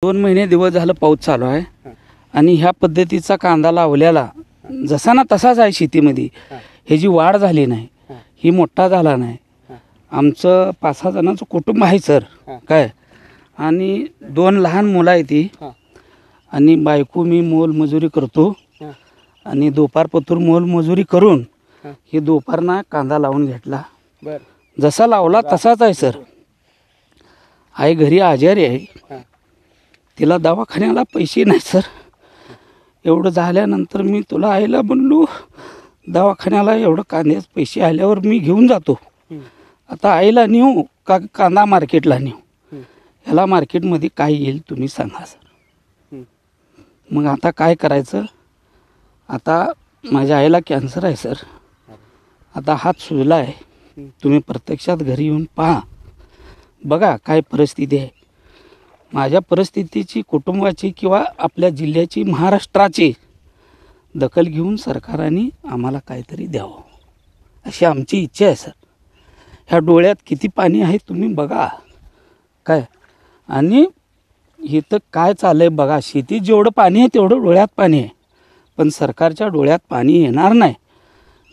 2 महिने दिवस झालं पाऊस चालू आहे आणि ह्या पद्धतीचा कांदा लावलेला जसा ना तसाच आहे शेतीमध्ये. ह्याची वाढ झाली नाही, ही मोठा झाला नाही. आमचं 5-6 जणांचं कुटुंब आहे सर काय, आणि 2 लहान मुलं आहेत ती, आणि बायको मी मोलमजुरी करतो आणि दुपारपतूर मोलमजुरी करून हे दुपारना कांदा लावून घेतला. जसा लावला तसाच आहे सर. आई घरी आजारी आहे, तिला दवाखान्याला पैसे नाही सर. एवढं झाल्यानंतर मी तुला आईला म्हणलो दवाखान्याला एवढं कांद्याचे पैसे आल्यावर मी घेऊन जातो. आता आईला नेऊ का कांदा मार्केटला नेऊ? ह्याला मार्केटमध्ये काय येईल तुम्ही सांगा सर. मग आता काय करायचं? आता माझ्या आईला कॅन्सर आहे सर. आता हात सुजला आहे. तुम्ही प्रत्यक्षात घरी येऊन पहा, बघा काय परिस्थिती आहे. माझ्या परिस्थितीची, कुटुंबाची किंवा आपल्या जिल्ह्याची, महाराष्ट्राची दखल घेऊन सरकारने आम्हाला काहीतरी द्यावं अशी आमची इच्छा आहे सर. ह्या डोळ्यात किती पाणी आहे तुम्ही बघा काय. आणि इथं काय चाललं आहे बघा. शेतीत जेवढं पाणी आहे तेवढं डोळ्यात पाणी आहे, पण सरकारच्या डोळ्यात पाणी येणार नाही.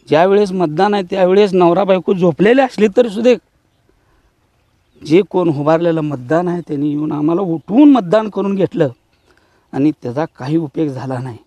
ज्यावेळेस मतदान आहे त्यावेळेस नवरा बायको झोपलेले असले तरी सुद्धा जे कोण उभारलेलं मतदान आहे त्यांनी येऊन आम्हाला उठवून मतदान करून घेतलं आणि त्याचा काही उपयोग झाला नाही.